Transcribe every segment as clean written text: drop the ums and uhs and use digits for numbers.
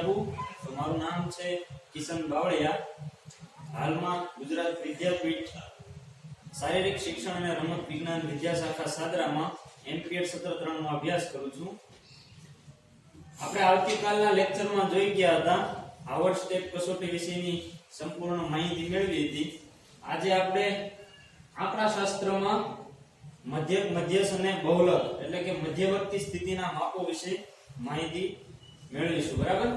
આપું તો મારું નામ છે કિશન બાવળિયા. હાલમાં ગુજરાત વિદ્યાપીઠ શારીરિક શિક્ષણ અને રમત વિજ્ઞાન વિદ્યાશાખા સાદરામાં એમપીએડ સત્ર 3 માં અભ્યાસ કરું છું. આપણે આવતીકાલના લેક્ચરમાં જોઈ ગયા હતા આવર્ત સ્ટેપ કસોટી વિશેની સંપૂર્ણ માહિતી મેળવી હતી. આજે આપણે આંકડાશાસ્ત્રમાં મધ્યક, મધ્યસ્થ અને બહુલક એટલે કે મધ્યવર્તી સ્થિતિના માપો વિશે માહિતી મેળવીશું. બરાબર,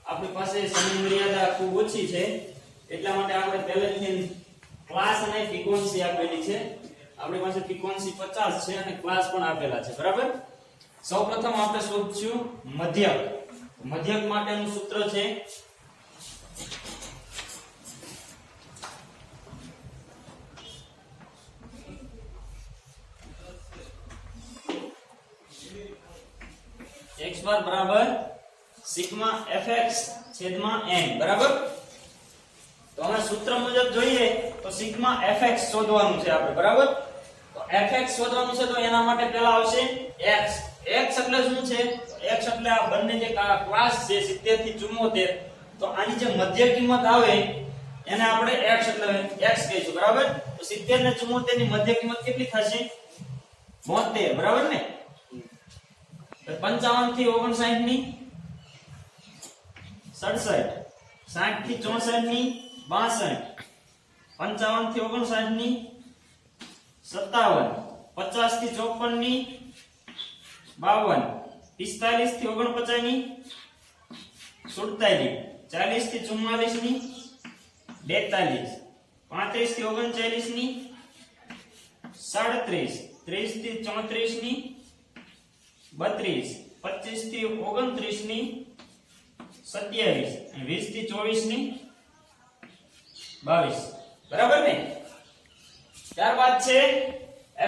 આપણી પાસે સમય મર્યાદા ખૂબ ઓછી છે એટલા માટે આપણે પહેલેથી ક્લાસ અને ફ્રીક્વન્સી આપેલી છે. આપણી પાસે ફ્રીક્વન્સી 50 છે અને ક્લાસ પણ આપેલા છે. બરાબર, સૌપ્રથમ આપણે શોધશું મધ્યક. મધ્યક માટેનું સૂત્ર છે x બાર બરાબર સિગ્મા fx છેદમાં n. બરાબર, તો હવે સૂત્ર મુજબ જોઈએ તો સિગ્મા fx શોધવાનું છે આપણે. બરાબર, તો fx શોધવાનું છે તો એના માટે પહેલા આવશે x. x એટલે શું છે? x એટલે આ બંને જે ક્લાસ છે 70 થી 74, તો આની જે મધ્ય કિંમત આવે એને આપણે x એટલે x કહીશું. બરાબર, તો 70 ને 74 ની મધ્ય કિંમત કેટલી થશે? 72. બરાબર ને? 55 થી 59 ની 67, 60 થી 64 ની 62, 55 થી 59 ની 57, 50 થી 54 ની 52, 45 થી 49 ની 47, 40 થી 44 ની 42, 35 થી 39 ની 37, 30 થી 34 ની 32, 25 થી 29 ની 27, 20 થી 24 ની 22. બરાબર ને? ત્યારબાદ છે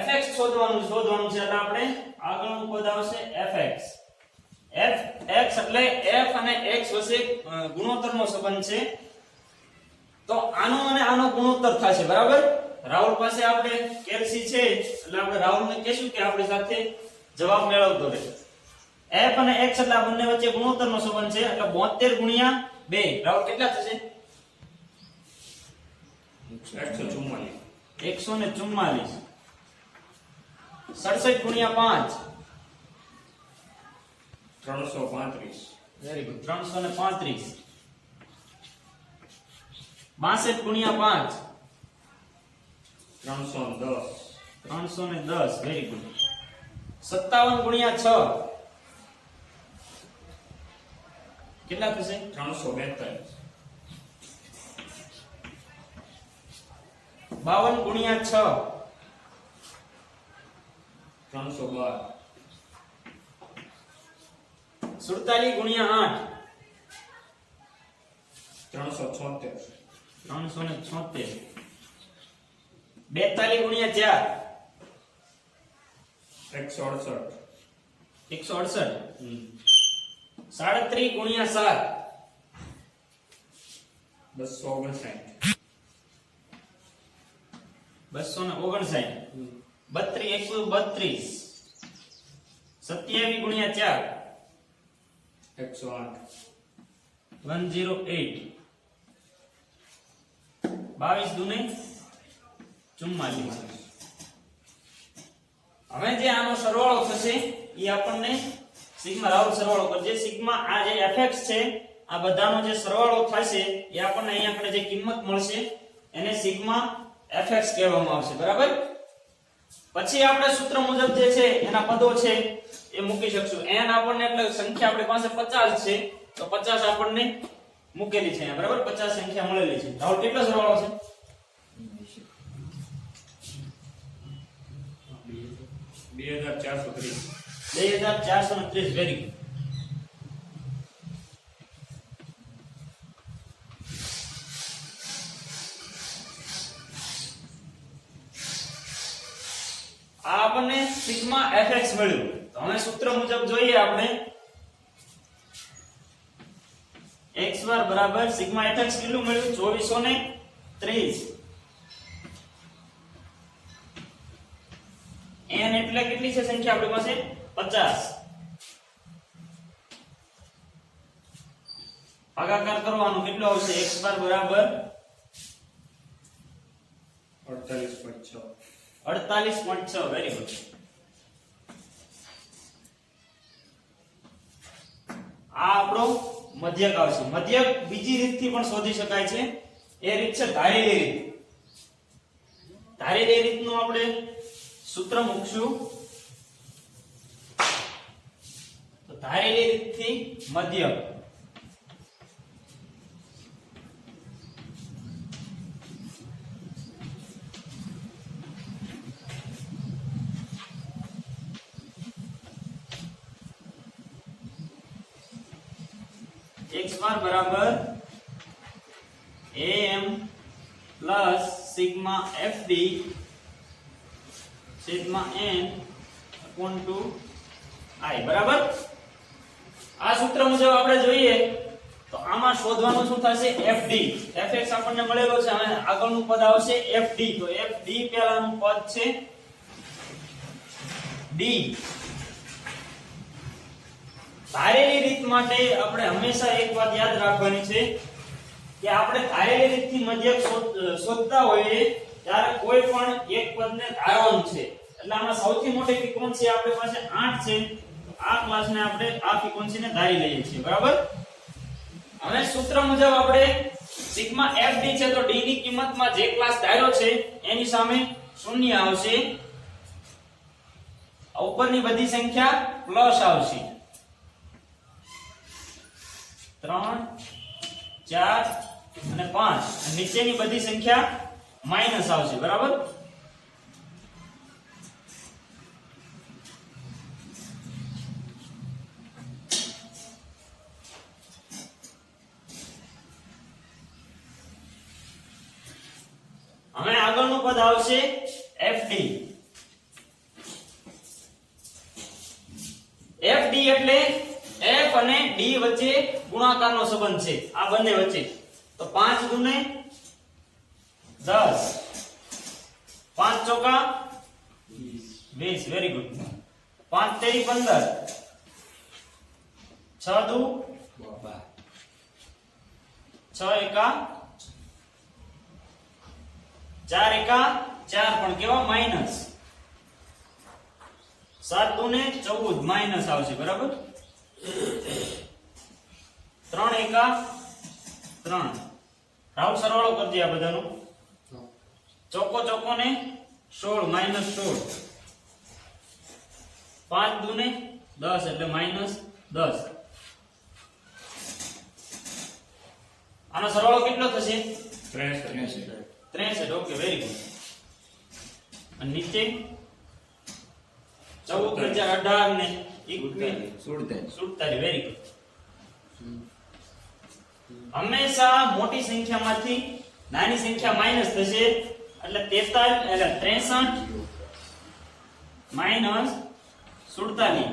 fx શોધવાનું છે એટલે આપણે આગળનું પદ આવશે fx. fx એટલે f અને x વચ્ચે ગુણોત્તરનો સંબંધ છે. તો આનો અને આનો ગુણોત્તર થશે. બરાબર, રાહુલ પાસે આપણે કેલ્સી છે એટલે આપણે રાહુલને કહેશું કે આપણી સાથે જવાબ મેળવતો રહે. f અને x એટલે આ બંને વચ્ચે ગુણોત્તરનો સંબંધ છે એટલે 72 ગુણ્યા 2 રાહુલ કેટલા થશે? 144. 67 ગુણ્યા 5 335. Very good, 335. 62 ગુણ્યા 5 310. Very good. 57 ગુણ્યા 6 કેટલા થશે? 342. 52 ગુણ્યા 6 312. 47 ગુણ્યા 8 376. 42 ગુણ્યા 4 168. 37 ગુણ્યા 7 259. 32 27 ગુણ્યા 4 108. 22 દુને 44. હવે જે આનો સરવાળો થશે એ આપણને સિગ્મા રાહુલ સરવાળો કરજે. સિગ્મા આ જે fx છે આ બધાનો જે સરવાળો થશે એ આપણને અહીંયા આપણે જે કિંમત મળશે એને સિગ્મા fx કહેવામાં આવશે. બરાબર, પછી આપણે સૂત્ર મુજબ જે છે એના પદો છે એ મૂકી શકશું. n આપણને એટલે સંખ્યા આપણી પાસે 50 છે તો 50 આપણને મૂકેલી છે. બરાબર, 50 સંખ્યા મળેલી છે. રાહુલ કેટલો સરવાળો છે? 2430. Very good. આ આપણને સિગ્મા fx મળ્યું. તો હવે સૂત્ર મુજબ જોઈએ આપણે x બાર બરાબર સિગ્મા fx કેટલું મળ્યું? 2430. n એટલે કેટલી છે સંખ્યા આપણી પાસે? 50. ભાગાકાર કરવાનો કેટલો આવશે x બાર બરાબર 48.6. 48.6 વેરી ગુડ આ આપણો મધ્યક આવશે મધ્યક બીજી રીતથી પણ શોધી શકાય છે એ રીત છે ધારેલી રીત ધારેલી રીતનું આપણે સૂત્ર મૂકશું તો ધારેલી રીતથી મધ્યક x બાર બરાબર am plus sigma fd sigma n upon 2 i બરાબર આ સૂત્ર મુજબ આપણે જોઈએ તો આમાં શોધવાનું શું થશે fd fx આપણને મળેલો છે હવે આગળનું પદ આવશે fd તો fd પહેલાનું પદ છે d ધારેલી રીત માટે આપણે હંમેશા એક વાત યાદ રાખવાની છે કે આપણે ધારેલી રીતથી મધ્યક શોધતા હોઈએ ત્યારે કોઈ પણ એક પદને ધારવાનું છે એટલે આમાં સૌથી મોટી ફ્રીક્વન્સી આપણી પાસે 8 છે તો આ ક્લાસને આપણે આ ફ્રીક્વન્સીને ધારી લઈએ છીએ બરાબર હવે સૂત્ર મુજબ આપણે સિગ્મા fd છે તો d ની કિંમતમાં જે ક્લાસ ધાર્યો છે એની સામે શૂન્ય આવશે ઉપરની બધી સંખ્યા પ્લસ આવશે 3 4 અને 5 નીચેની બધી સંખ્યા માઈનસ આવશે બરાબર હવે આગળનું પદ આવશે fd fd એટલે f અને d વચ્ચે ગુણાકારનો સંબંધ છે આ બંને વચ્ચે તો 5 ગુણે 10 5 ચોકા 20 વેરી ગુડ 5 તેરી 15 6 દુ 6 એકા 4 એકા 4 પણ કેવા માઈનસ 7 દુને 14 માઈનસ આવશે બરાબર 3 એકા 3 રાઉન્ડ સરવાળો કરજે આ બધાનો ચોકો ચોકો ને 16 માઈનસ 16 5 દુને 10 એટલે માઈનસ 10 આનો સરવાળો કેટલો થશે 63 ઓકે વેરી ગુડ અને નીચે 14,018 ને 47 વેરી ગુડ હંમેશા મોટી સંખ્યામાંથી નાની સંખ્યા માઈનસ થશે એટલે 43 એટલે 63 માઈનસ 47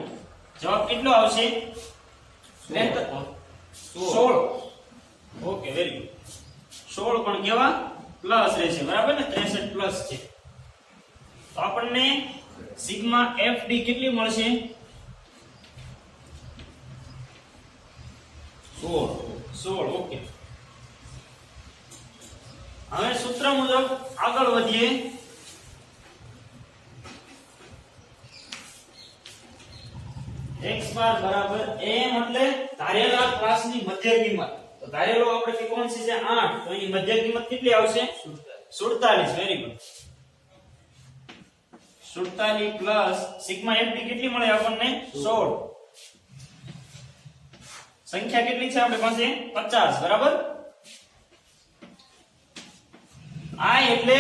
જવાબ કેટલો આવશે 16 ઓકે વેરી ગુડ 16 પણ કેવા પ્લસ રહેશે બરાબર ને 63 પ્લસ છે તો આપણને સિગ્મા fd કેટલી મળશે 16 ઓકે હવે સૂત્ર મુજબ આગળ વધીએ x બાર બરાબર m એટલે ધારેલા ક્લાસની મધ્ય કિંમત તો ધારેલો આપણે ફ્રીક્વન્સી છે 8 તો એની મધ્ય કિંમત કેટલી આવશે 47 very good 47 plus sigma fd કેટલી મળે આપણને 16 સંખ્યા કેટલી છે આપણી પાસે 50 બરાબર આ એટલે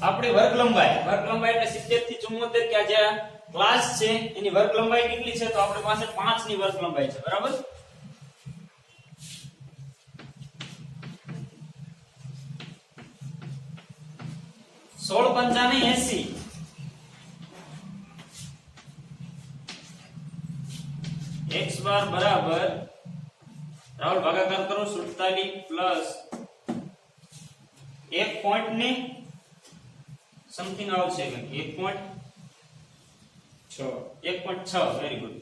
આપણી વર્ગ લંબાઈ એટલે 70 થી 74 કે જે ક્લાસ છે એની વર્ગ લંબાઈ કેટલી છે તો આપણી પાસે 5 ની વર્ગ લંબાઈ છે બરાબર 16 પંચાને 80 x બાર બરાબર રાहुल ભાગાકાર કરો 47 પ્લસ 1 પોઈન્ટ ને સમથિંગ આવશે કે 1.6 વેરી ગુડ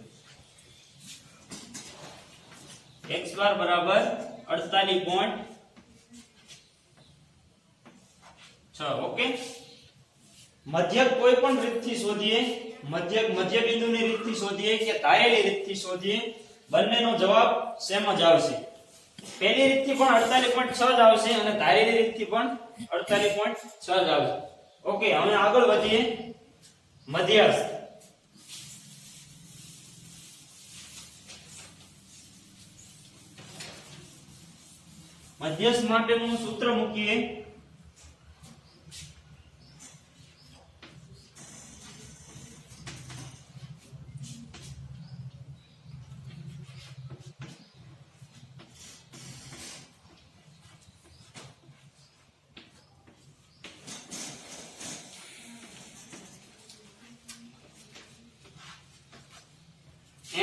x બાર બરાબર 48.6. ઓકે, મધ્યક કોઈ પણ રીતથી શોધીએ, મધ્ય બિંદુની રીતથી શોધીએ કે ધારેલી રીતથી શોધીએ, બંનેનો જવાબ સેમ જ આવશે. પહેલી રીતથી પણ 48.6 જ આવશે અને ધારેલી રીતથી પણ 48.6 જ આવશે. ઓકે, હવે આગળ વધીએ. મધ્યસ્થ. મધ્યસ્થ માટેનું સૂત્ર મૂકીએ.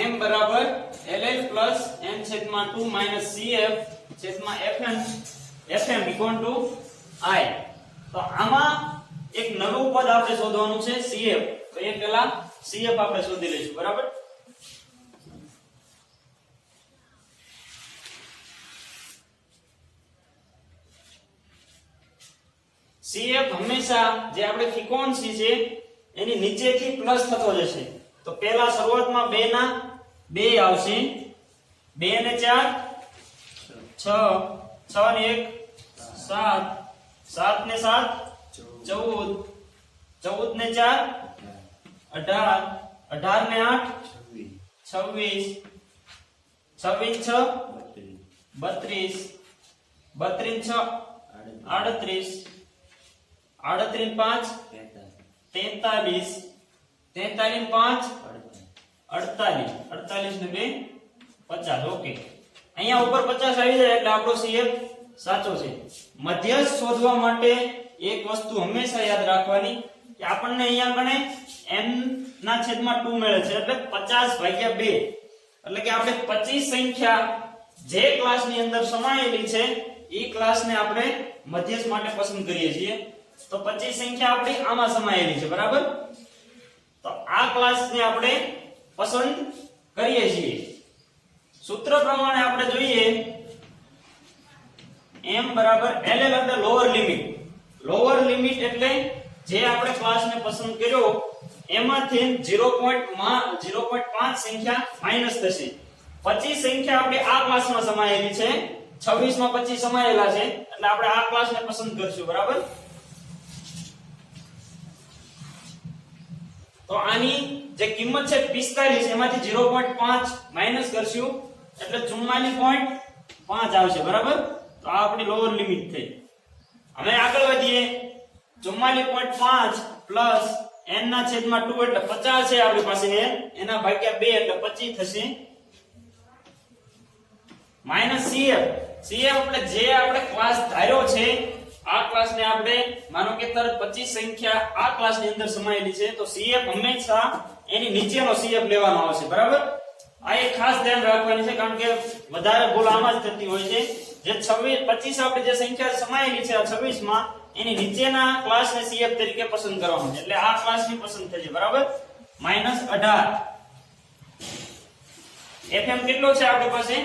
m બરાબર ll પ્લસ n છેદમાં 2 માઈનસ cf છેદમાં fm ઇક્વલ ટુ i. તો આમાં એક નવું પદ આપણે શોધવાનું છે cf. તો એ પહેલા cf આપણે શોધી લઈશું. બરાબર, cf હંમેશા જે આપણે ફ્રીક્વન્સી છે એની નીચેથી પ્લસ થતો જશે. તો પહેલા શરૂઆતમાં 2 ના 2 આવશે, 2 ને 4 6, 6 ને 1 7, 7 ને 7 14, 14 ને 4 18, 18 ને 8 26, 26 6 32, 32 6 38, 38 5 43, 43 5 48, 48 ને 2 50. ઓકે, અહીંયા ઉપર 50 આવી જાય એટલે આપણો CF સાચો છે. મધ્યસ્થ શોધવા માટે એક વસ્તુ હંમેશા યાદ રાખવાની કે આપણને અહીંયા ગણે n ના છેદમાં 2 મળે છે એટલે 50 ભાગ્યા 2 એટલે કે આપણે 25 સંખ્યા જે ક્લાસની અંદર સમાયેલી છે એ ક્લાસને આપણે મધ્યસ્થ માટે પસંદ કરીએ છીએ. તો 25 સંખ્યા આપણી આમાં સમાયેલી છે. બરાબર, તો આ ક્લાસને આપણે પસંદ કરીએ છીએ. સૂત્ર પ્રમાણે આપણે જોઈએ m બરાબર ll એટલે લોઅર લિમિટ. લોઅર લિમિટ એટલે જે આપણે ક્લાસને પસંદ કર્યો એમાંથી 0.5 સંખ્યા માઈનસ થશે. 25 સંખ્યા આપણે આ ક્લાસમાં સમાયેલી છે, 26 માં 25 સમાયેલા છે એટલે આપણે આ ક્લાસને પસંદ કરશું. બરાબર, તો આની જે કિંમત છે 45 એમાંથી 0.5 માઈનસ કરશું એટલે 44.5 આવશે. બરાબર, તો આ આપણી લોઅર લિમિટ થઈ. હવે આગળ વધીએ. 44.5 પ્લસ n ના છેદમાં 2 એટલે 50 છે આપણી પાસે, એના ભાગ્યા 2 એટલે 25 થશે. Minus cf. cf એટલે જે આપણે ક્લાસ ધાર્યો છે આ ક્લાસને આપણે માનો કે તરત 25 સંખ્યા આ ક્લાસની અંદર સમાયેલી છે તો cf હંમેશા એની નીચેનો cf લેવાનો આવશે. બરાબર, આ એક ખાસ ધ્યાન રાખવાની છે કારણ કે વધારે ભૂલ આમાં જ થતી હોય છે. જે 25 આપણે જે સંખ્યા સમાયેલી છે આ 26 માં એની નીચેના ક્લાસને cf તરીકે પસંદ કરવાનો છે એટલે આ ક્લાસની પસંદ થશે. બરાબર, -18. fm કેટલો છે આપણી પાસે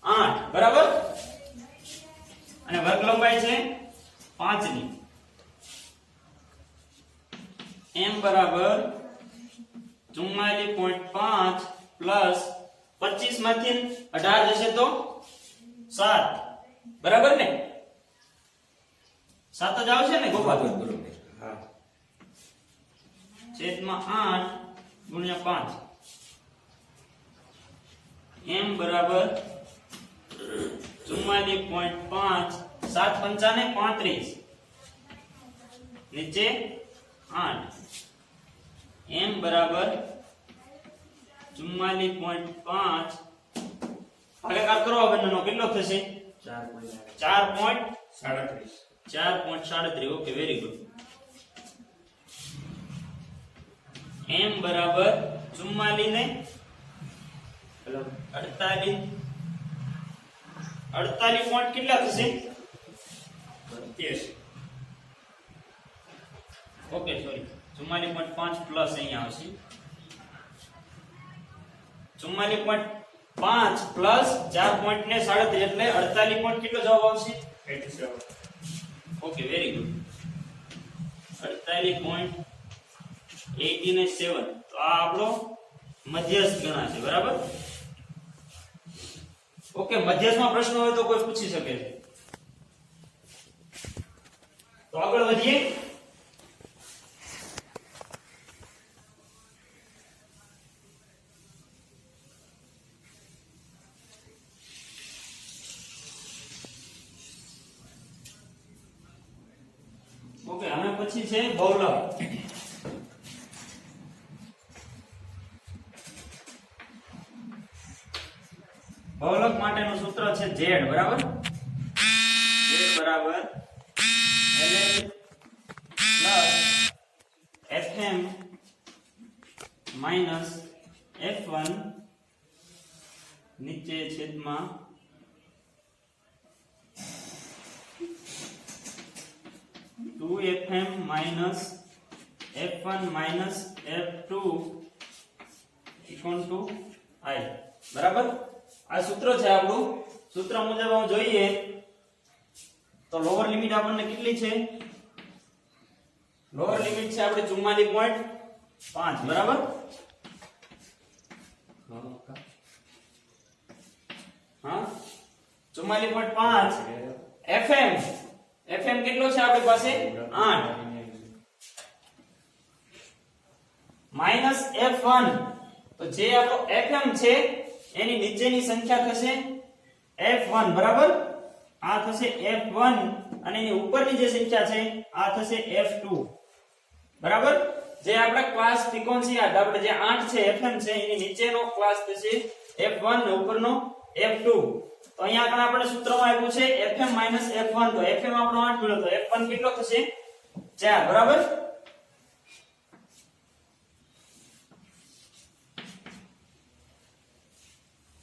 8. બરાબર, અને વર્ગ લંબાઈ છે 5 ની. m બરાબર 44.5 પ્લસ 25 માંથી 18 જશે તો 7. બરાબર ને, 7 જ આવશે ને ગોપાલ? બરોબર, હા. છેદમાં 8 ગુણ્યા 5. m બરાબર 44.5, 7 પંચાને 35, નીચે 8. m બરાબર 44.5 ભાગાકાર કરો બંનેનો કેટલો થશે? 4.37. Okay, very good. m બરાબર 44 ને 48 પોઈન્ટ કેટલા થશે? 33. ઓકે, સોરી, 44.5 પ્લસ અહીંયા આવશે 44. 5 પ્લસ 4 પોઈન્ટ ને 37 એટલે 48 પોઈન્ટ કેટલો જવાબ આવશે? 87. Okay very good. 48.87. તો આ આપણો મધ્યસ્થ ગણાશે બરાબર. ઓકે મધ્યસ્થમાં પ્રશ્ન હોય તો કોઈ પૂછી શકે છે. તો આગળ વધીએ. ઓકે આના પછી છે બહુલક. બહુલક માટેનું સૂત્ર છે z બરાબર. z બરાબર ln fm માઈનસ f1 નીચે છેદમાં two fm minus f1 minus f2 equal to i बराबर. આ સૂત્ર છે આપણું. સૂત્ર મુજબ હું જોઈએ તો લોઅર લિમિટ આપણને કેટલી છે? લોઅર લિમિટ છે આપણે 44.5 બરાબર. હા 44.5 fm fm કેટલો છે આપણી પાસે? 8 માઈનસ f1 તો જે આપણો fm છે એની નીચેની સંખ્યા થશે f1 બરાબર. આ થશે f1 અને એની ઉપરની જે સંખ્યા છે આ થશે f2 બરાબર. જે આપણા ક્લાસ ફ્રીક્વન્સી આપણે જે 8 છે fm છે એની નીચેનો ક્લાસ થશે f1 ને ઉપરનો f2. તો અહીંયા આગળ આપણે સૂત્રમાં આપ્યું છે fm f1 તો fm આપણો 8 મળ્યો તો f1 કેટલો થશે? 4 બરાબર.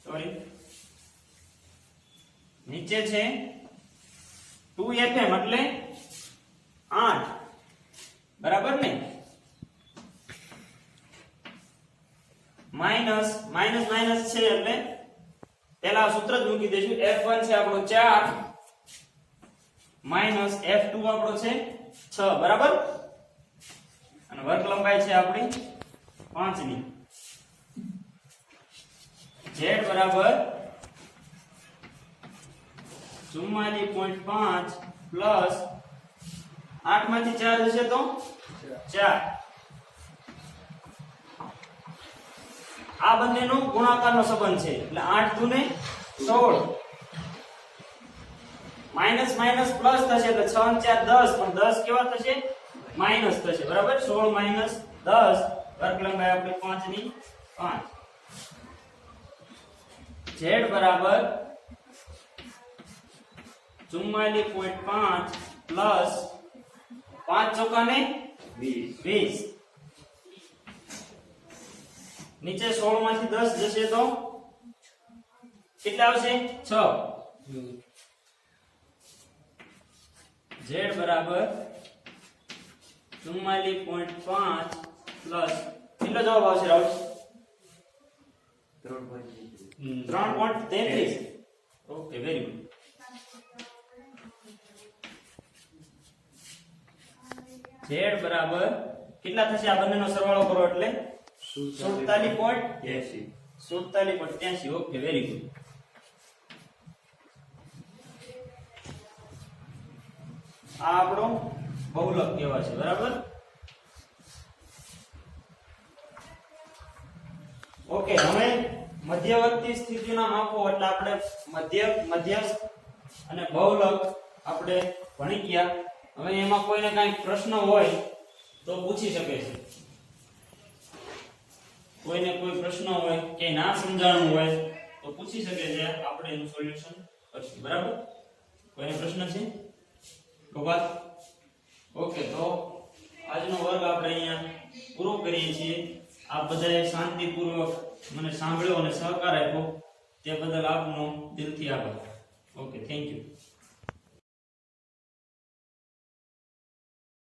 સોરી નીચે છે 2fm એટલે 8 બરાબર ને. માઈનસ માઈનસ માઈનસ છે એટલે પહેલા સૂત્ર જ મૂકી દઈશું. f1 છે આપણો 4 માઈનસ f2 આપણો છે 6 બરાબર. અને વર્ગ લંબાઈ છે આપણી 5 ની. z બરાબર 44.5 પ્લસ 8 માંથી 4 જશે તો 4. આ બંનેનો ગુણાકારનો સંબંધ છે એટલે 8 દુને 16 માઈનસ માઈનસ પ્લસ થશે એટલે 6 અને 4 10 પણ 10 કેવા થશે? માઈનસ થશે બરાબર. 16 માઈનસ 10 વર્ગ લંબાઈ આપણે 5 ની 5. z બરાબર 44.5 પ્લસ 5 ચોકા ને 20 નીચે 16 માંથી 10 જશે તો કેટલા આવશે? 6. z બરાબર 44.5 પ્લસ કેટલો જવાબ આવશે Rahul? 3.33. Okay very good. z બરાબર કેટલા થશે? આ બંનેનો સરવાળો કરો એટલે 47.80. Okay very good. આ આપણો બહુલક કહેવાય છે બરાબર. ઓકે હવે મધ્યવર્તી સ્થિતિના માપો એટલે આપણે મધ્યસ્થ અને બહુલક આપણે ભણી ગયા. હવે એમાં કોઈને કાંઈ પ્રશ્ન હોય તો પૂછી શકે છે. કોઈને કોઈ પ્રશ્ન હોય કે ના સમજાણું હોય તો પૂછી શકે છે. આપણે એનું સોલ્યુશન કરશું બરાબર. કોઈને પ્રશ્ન છે? ગોપાલ ઓકે તો આજનો વર્ગ આપણે અહીંયા પૂરો કરીએ છીએ. આપ બધાએ શાંતિપૂર્વક મને સાંભળ્યો અને સહકાર આપ્યો તે બદલ આપનો દિલથી આભાર. Okay thank you.